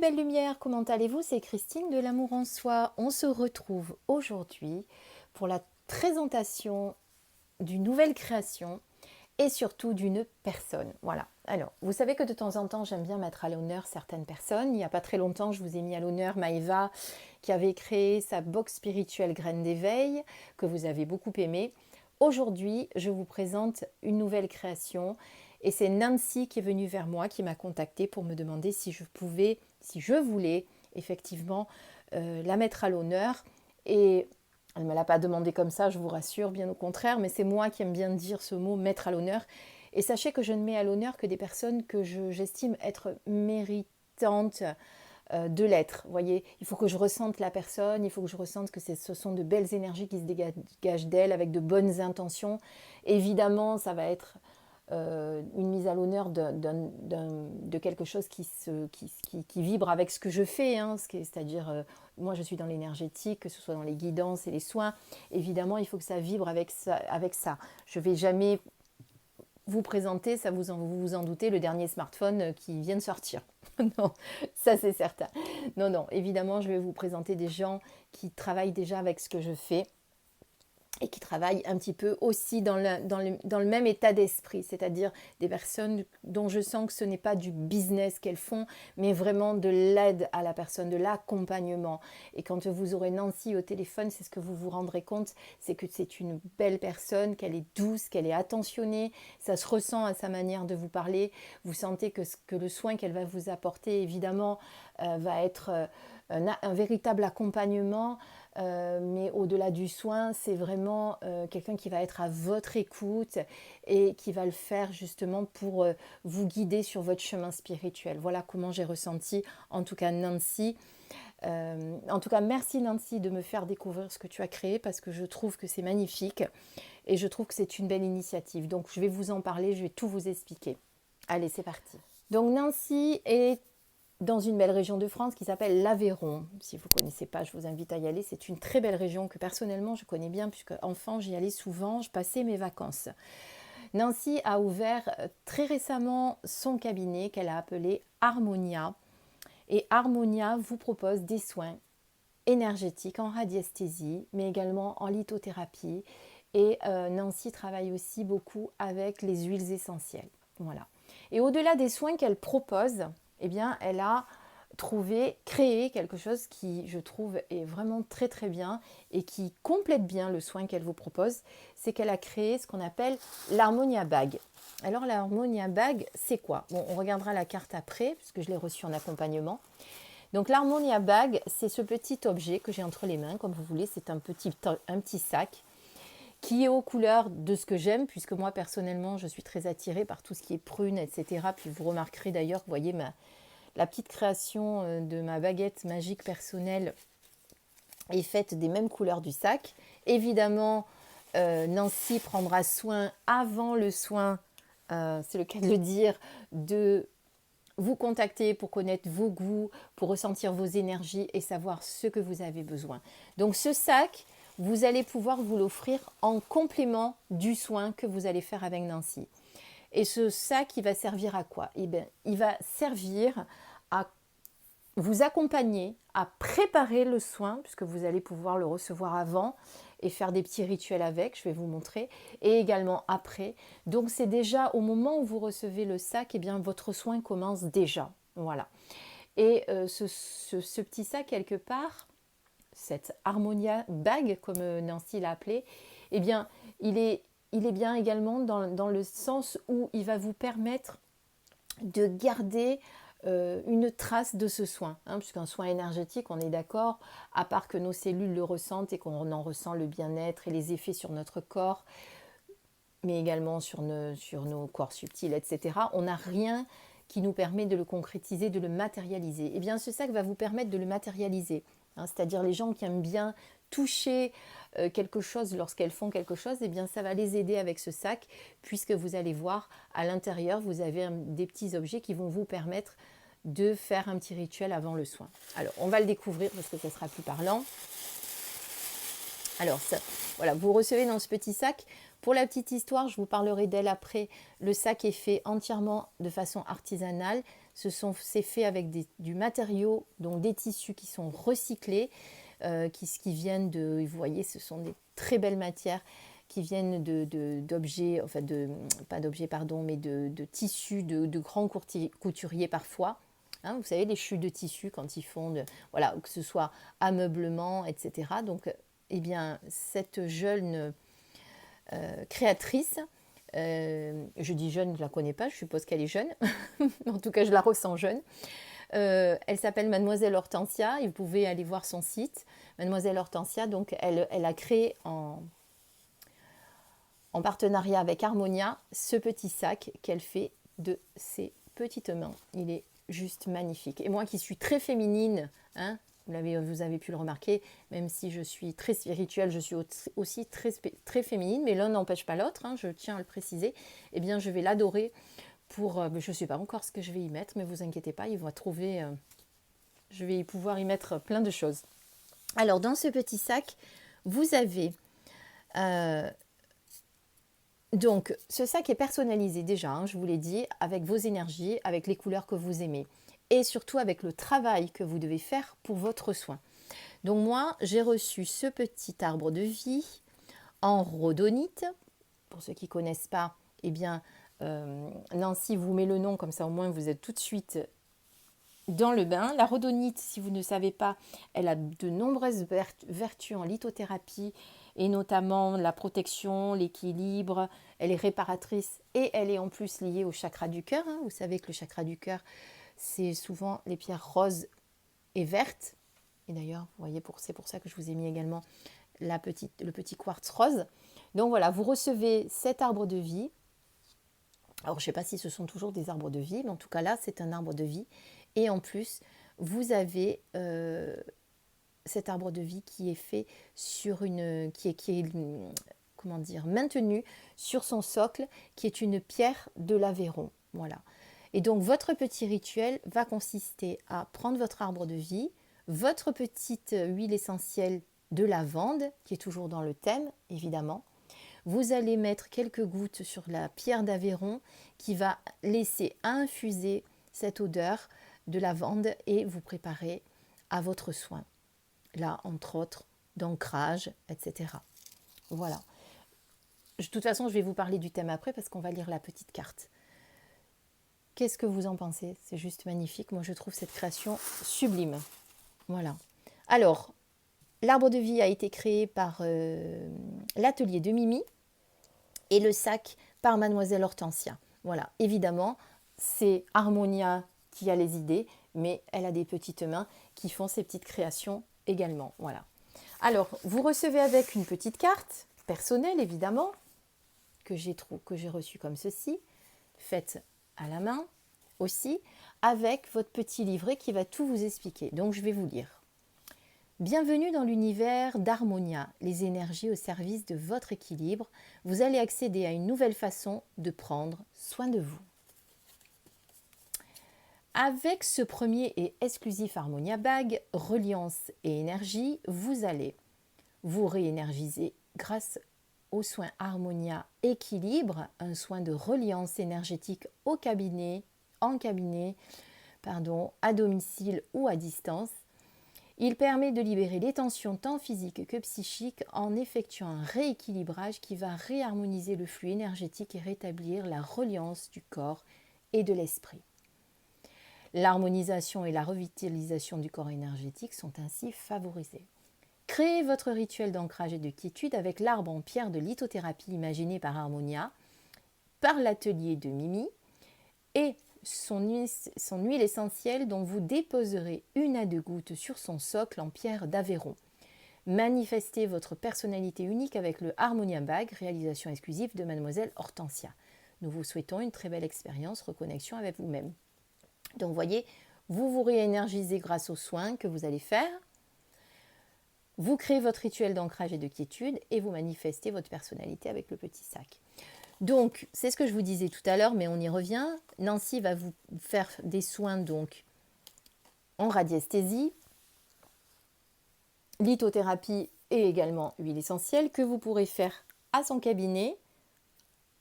belles lumières, comment allez-vous? C'est Christine de l'Amour en Soi. On se retrouve aujourd'hui pour la présentation d'une nouvelle création et surtout d'une personne. Voilà. Alors, vous savez que de temps en temps, j'aime bien mettre à l'honneur certaines personnes. Il n'y a pas très longtemps, je vous ai mis à l'honneur Maëva qui avait créé sa box spirituelle Graines d'éveil, que vous avez beaucoup aimé. Aujourd'hui, je vous présente une nouvelle création et c'est Nancy qui est venue vers moi, qui m'a contactée pour me demander si je pouvais, si je voulais effectivement la mettre à l'honneur. Et elle ne me l'a pas demandé comme ça, je vous rassure, bien au contraire, mais c'est moi qui aime bien dire ce mot, mettre à l'honneur. Et sachez que je ne mets à l'honneur que des personnes que j'estime être méritantes de l'être. Vous voyez, il faut que je ressente la personne, il faut que je ressente que ce sont de belles énergies qui se dégagent d'elle avec de bonnes intentions. Évidemment, ça va être une mise à l'honneur de quelque chose qui vibre avec ce que je fais, hein, c'est-à-dire moi je suis dans l'énergétique, que ce soit dans les guidances et les soins, évidemment il faut que ça vibre avec ça. Je ne vais jamais vous présenter, ça vous vous en doutez, le dernier smartphone qui vient de sortir. Non, ça c'est certain. Non, non, évidemment je vais vous présenter des gens qui travaillent déjà avec ce que je fais et qui travaillent un petit peu aussi dans le même état d'esprit, c'est-à-dire des personnes dont je sens que ce n'est pas du business qu'elles font, mais vraiment de l'aide à la personne, de l'accompagnement. Et quand vous aurez Nancy au téléphone, c'est ce que vous vous rendrez compte, c'est que c'est une belle personne, qu'elle est douce, qu'elle est attentionnée, ça se ressent à sa manière de vous parler, vous sentez que le soin qu'elle va vous apporter, évidemment, va être un véritable accompagnement. Mais au-delà du soin, c'est vraiment quelqu'un qui va être à votre écoute et qui va le faire justement pour vous guider sur votre chemin spirituel. Voilà comment j'ai ressenti, en tout cas Nancy. En tout cas, merci Nancy de me faire découvrir ce que tu as créé parce que je trouve que c'est magnifique et je trouve que c'est une belle initiative. Donc je vais vous en parler, je vais tout vous expliquer. Allez, c'est parti. Donc Nancy est dans une belle région de France qui s'appelle l'Aveyron. Si vous ne connaissez pas, je vous invite à y aller. C'est une très belle région que personnellement je connais bien puisque enfant j'y allais souvent, je passais mes vacances. Nancy a ouvert très récemment son cabinet qu'elle a appelé Harmonia. Et Harmonia vous propose des soins énergétiques en radiesthésie, mais également en lithothérapie. Et Nancy travaille aussi beaucoup avec les huiles essentielles. Voilà. Et au-delà des soins qu'elle propose, eh bien, elle a créé quelque chose qui, je trouve, est vraiment très très bien et qui complète bien le soin qu'elle vous propose. C'est qu'elle a créé ce qu'on appelle l'Harmonia Bag. Alors, l'Harmonia Bag, c'est quoi? Bon, on regardera la carte après, puisque je l'ai reçue en accompagnement. Donc, l'Harmonia Bag, c'est ce petit objet que j'ai entre les mains, comme vous voulez. C'est un petit sac qui est aux couleurs de ce que j'aime, puisque moi, personnellement, je suis très attirée par tout ce qui est prune, etc. Puis vous remarquerez d'ailleurs, vous voyez, la petite création de ma baguette magique personnelle est faite des mêmes couleurs du sac. Évidemment, Nancy prendra soin avant le soin, c'est le cas de le dire, de vous contacter pour connaître vos goûts, pour ressentir vos énergies et savoir ce que vous avez besoin. Donc ce sac, vous allez pouvoir vous l'offrir en complément du soin que vous allez faire avec Nancy. Et ce sac, il va servir à quoi? Eh bien, il va servir à vous accompagner à préparer le soin, puisque vous allez pouvoir le recevoir avant et faire des petits rituels avec, je vais vous montrer, et également après. Donc c'est déjà au moment où vous recevez le sac, eh bien votre soin commence déjà. Voilà. Et ce petit sac, quelque part, cette Harmonia Bag, comme Nancy l'a appelé, eh bien, il est bien également dans le sens où il va vous permettre de garder une trace de ce soin, hein, puisqu'un soin énergétique, on est d'accord, à part que nos cellules le ressentent et qu'on en ressent le bien-être et les effets sur notre corps, mais également sur nos corps subtils, etc., on n'a rien qui nous permet de le concrétiser, de le matérialiser. Et bien ce sac va vous permettre de le matérialiser, hein, c'est-à-dire les gens qui aiment bien toucher quelque chose lorsqu'elles font quelque chose, eh bien ça va les aider avec ce sac, puisque vous allez voir à l'intérieur, vous avez des petits objets qui vont vous permettre de faire un petit rituel avant le soin. Alors on va le découvrir parce que ça sera plus parlant. Alors voilà, vous recevez dans ce petit sac. Pour la petite histoire, je vous parlerai d'elle après. Le sac est fait entièrement de façon artisanale. C'est fait avec du matériau, donc des tissus qui sont recyclés, qui viennent de, vous voyez, ce sont des très belles matières qui viennent d'objets, enfin pas d'objets, pardon, mais de tissus de grands couturiers parfois. Hein, vous savez, les chutes de tissu quand ils font, voilà, que ce soit ameublement, etc. Donc, eh bien, cette jeune créatrice, je dis jeune, je ne la connais pas, je suppose qu'elle est jeune, en tout cas je la ressens jeune. Elle s'appelle Mademoiselle Hortensia et vous pouvez aller voir son site. Mademoiselle Hortensia, donc elle a créé en partenariat avec Harmonia ce petit sac qu'elle fait de ses petites mains. Il est juste magnifique. Et moi qui suis très féminine, hein, vous avez pu le remarquer, même si je suis très spirituelle, je suis aussi très féminine, mais l'un n'empêche pas l'autre, hein, je tiens à le préciser. Eh bien, je vais l'adorer pour, je ne sais pas encore ce que je vais y mettre, mais vous inquiétez pas, il va trouver, je vais pouvoir y mettre plein de choses. Alors, dans ce petit sac, vous avez donc, ce sac est personnalisé déjà, hein, je vous l'ai dit, avec vos énergies, avec les couleurs que vous aimez et surtout avec le travail que vous devez faire pour votre soin. Donc moi, j'ai reçu ce petit arbre de vie en rhodonite. Pour ceux qui ne connaissent pas, eh bien, Nancy vous met le nom, comme ça au moins vous êtes tout de suite dans le bain. La rhodonite, si vous ne savez pas, elle a de nombreuses vertus en lithothérapie et notamment la protection, l'équilibre. Elle est réparatrice et elle est en plus liée au chakra du cœur. Hein. Vous savez que le chakra du cœur, c'est souvent les pierres roses et vertes. Et d'ailleurs, vous voyez, c'est pour ça que je vous ai mis également le petit quartz rose. Donc voilà, vous recevez cet arbre de vie. Alors, je ne sais pas si ce sont toujours des arbres de vie, mais en tout cas là, c'est un arbre de vie. Et en plus, vous avez cet arbre de vie qui est fait sur qui est comment dire, maintenu sur son socle, qui est une pierre de l'Aveyron. Voilà. Et donc, votre petit rituel va consister à prendre votre arbre de vie, votre petite huile essentielle de lavande, qui est toujours dans le thème, évidemment. Vous allez mettre quelques gouttes sur la pierre d'Aveyron qui va laisser infuser cette odeur de lavande et vous préparer à votre soin. Là, entre autres, d'ancrage, etc. Voilà. De toute façon, je vais vous parler du thème après parce qu'on va lire la petite carte. Qu'est-ce que vous en pensez? C'est juste magnifique. Moi, je trouve cette création sublime. Voilà. Alors, l'arbre de vie a été créé par l'atelier de Mimi et le sac par Mademoiselle Hortensia. Voilà. Évidemment, c'est Harmonia qui a les idées, mais elle a des petites mains qui font ces petites créations également. Voilà. Alors, vous recevez avec une petite carte personnelle, évidemment, que j'ai reçue comme ceci, faite à la main aussi, avec votre petit livret qui va tout vous expliquer. Donc, je vais vous lire. Bienvenue dans l'univers d'Harmonia, les énergies au service de votre équilibre. Vous allez accéder à une nouvelle façon de prendre soin de vous. Avec ce premier et exclusif Harmonia Bag, reliance et énergie, vous allez vous réénergiser grâce au soin Harmonia Équilibre, un soin de reliance énergétique en cabinet, à domicile ou à distance. Il permet de libérer les tensions tant physiques que psychiques en effectuant un rééquilibrage qui va réharmoniser le flux énergétique et rétablir la reliance du corps et de l'esprit. L'harmonisation et la revitalisation du corps énergétique sont ainsi favorisées. Créez votre rituel d'ancrage et de quiétude avec l'arbre en pierre de lithothérapie imaginé par Harmonia, par l'atelier de Mimi et son huile essentielle dont vous déposerez 1 à 2 gouttes sur son socle en pierre d'Aveyron. Manifestez votre personnalité unique avec le Harmonia Bag, réalisation exclusive de Mademoiselle Hortensia. Nous vous souhaitons une très belle expérience, reconnexion avec vous-même. Donc, vous voyez, vous vous réénergisez grâce aux soins que vous allez faire. Vous créez votre rituel d'ancrage et de quiétude et vous manifestez votre personnalité avec le petit sac. Donc, c'est ce que je vous disais tout à l'heure, mais on y revient. Nancy va vous faire des soins donc en radiesthésie, lithothérapie et également huile essentielle que vous pourrez faire à son cabinet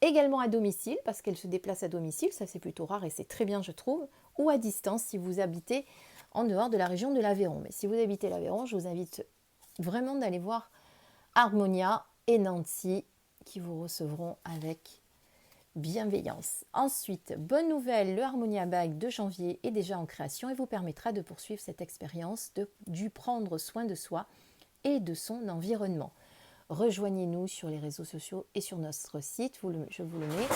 Également à domicile, parce qu'elle se déplace à domicile, ça c'est plutôt rare et c'est très bien je trouve, ou à distance si vous habitez en dehors de la région de l'Aveyron. Mais si vous habitez l'Aveyron, je vous invite vraiment d'aller voir Harmonia et Nancy qui vous recevront avec bienveillance. Ensuite, bonne nouvelle, le Harmonia Bag de janvier est déjà en création et vous permettra de poursuivre cette expérience du prendre soin de soi et de son environnement. Rejoignez-nous sur les réseaux sociaux et sur notre site, je vous le mets,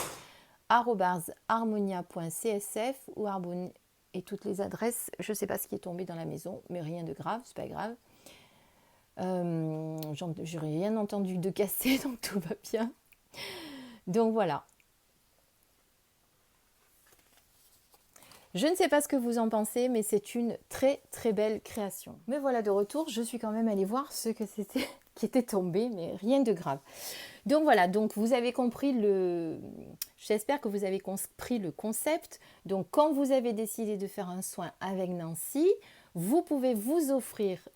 @harmonia.csf ou et toutes les adresses. Je ne sais pas ce qui est tombé dans la maison, mais rien de grave, c'est pas grave. J'ai rien entendu de cassé, donc tout va bien. Donc voilà. Je ne sais pas ce que vous en pensez, mais c'est une très très belle création. Me voilà de retour, je suis quand même allée voir ce que c'était qui était tombé, mais rien de grave. Donc voilà, donc vous avez compris j'espère que vous avez compris le concept. Donc quand vous avez décidé de faire un soin avec Nancy, vous pouvez vous offrir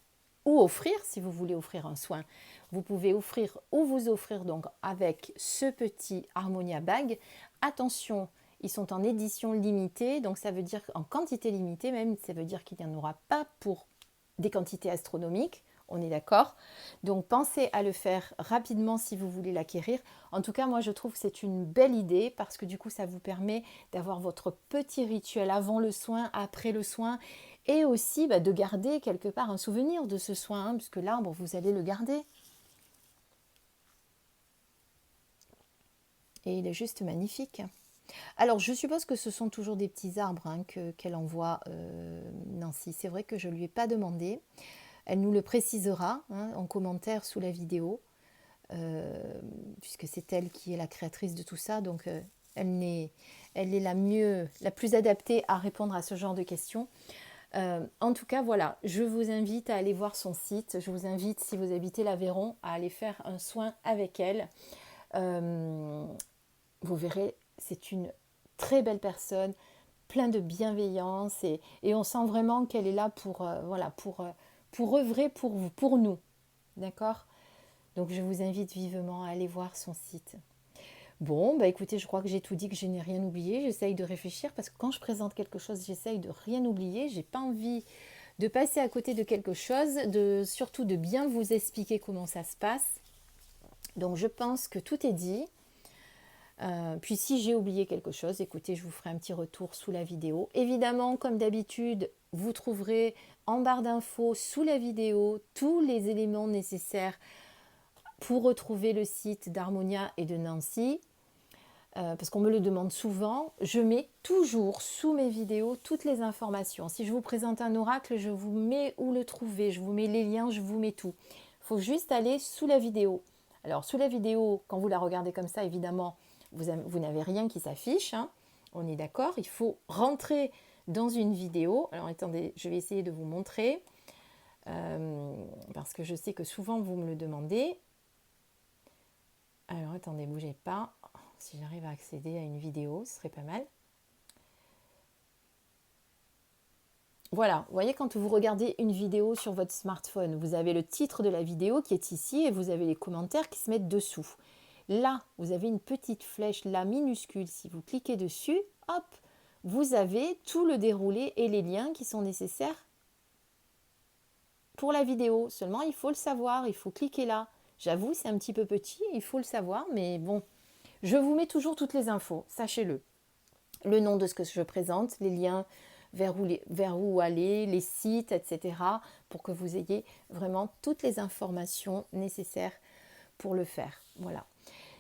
ou offrir, si vous voulez offrir un soin, vous pouvez offrir ou vous offrir donc avec ce petit Harmonia Bag. Attention, ils sont en édition limitée, donc ça veut dire en quantité limitée même, ça veut dire qu'il n'y en aura pas pour des quantités astronomiques, on est d'accord. Donc pensez à le faire rapidement si vous voulez l'acquérir. En tout cas, moi je trouve que c'est une belle idée parce que du coup ça vous permet d'avoir votre petit rituel avant le soin, après le soin et aussi de garder quelque part un souvenir de ce soin, hein, puisque l'arbre vous allez le garder. Et il est juste magnifique. Alors, je suppose que ce sont toujours des petits arbres qu'elle envoie, Nancy. C'est vrai que je ne lui ai pas demandé. Elle nous le précisera en commentaire sous la vidéo, puisque c'est elle qui est la créatrice de tout ça. Donc, elle est la plus adaptée à répondre à ce genre de questions. En tout cas, voilà, je vous invite à aller voir son site. Je vous invite, si vous habitez l'Aveyron, à aller faire un soin avec elle. Vous verrez, c'est une très belle personne, plein de bienveillance et on sent vraiment qu'elle est là pour œuvrer pour vous, pour nous. D'accord? Donc je vous invite vivement à aller voir son site. Bon, écoutez, je crois que j'ai tout dit, que je n'ai rien oublié. J'essaye de réfléchir parce que quand je présente quelque chose, j'essaye de rien oublier. J'ai pas envie de passer à côté de quelque chose, surtout de bien vous expliquer comment ça se passe. Donc je pense que tout est dit. Puis si j'ai oublié quelque chose, écoutez, je vous ferai un petit retour sous la vidéo. Évidemment, comme d'habitude, vous trouverez en barre d'infos sous la vidéo tous les éléments nécessaires pour retrouver le site d'Harmonia et de Nancy. Parce qu'on me le demande souvent, je mets toujours sous mes vidéos toutes les informations. Si je vous présente un oracle, je vous mets où le trouver, je vous mets les liens, je vous mets tout. Il faut juste aller sous la vidéo. Alors sous la vidéo, quand vous la regardez comme ça, évidemment, vous n'avez rien qui s'affiche, hein. On est d'accord. Il faut rentrer dans une vidéo. Alors attendez, je vais essayer de vous montrer parce que je sais que souvent vous me le demandez. Alors attendez, bougez pas. Si j'arrive à accéder à une vidéo, ce serait pas mal. Voilà, vous voyez, quand vous regardez une vidéo sur votre smartphone, vous avez le titre de la vidéo qui est ici et vous avez les commentaires qui se mettent dessous. Là, vous avez une petite flèche là minuscule. Si vous cliquez dessus, hop, vous avez tout le déroulé et les liens qui sont nécessaires pour la vidéo. Seulement, il faut le savoir, il faut cliquer là. J'avoue, c'est un petit peu petit, il faut le savoir, mais bon, je vous mets toujours toutes les infos, sachez-le. Le nom de ce que je présente, les liens vers où aller, les sites, etc. pour que vous ayez vraiment toutes les informations nécessaires pour le faire. Voilà.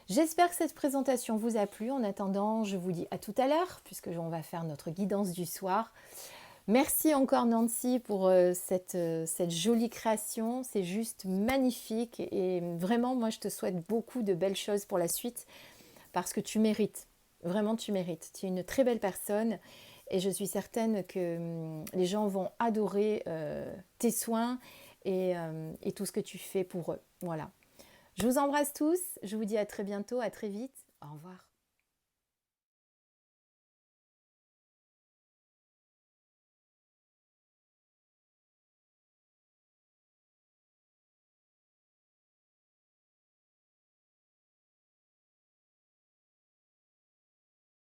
J'espère que cette présentation vous a plu. En attendant, je vous dis à tout à l'heure, puisque on va faire notre guidance du soir. Merci encore Nancy pour cette jolie création. C'est juste magnifique. Et vraiment, moi, je te souhaite beaucoup de belles choses pour la suite, parce que tu mérites. Vraiment, tu mérites. Tu es une très belle personne. Et je suis certaine que les gens vont adorer tes soins et tout ce que tu fais pour eux. Voilà. Je vous embrasse tous, je vous dis à très bientôt, à très vite, au revoir.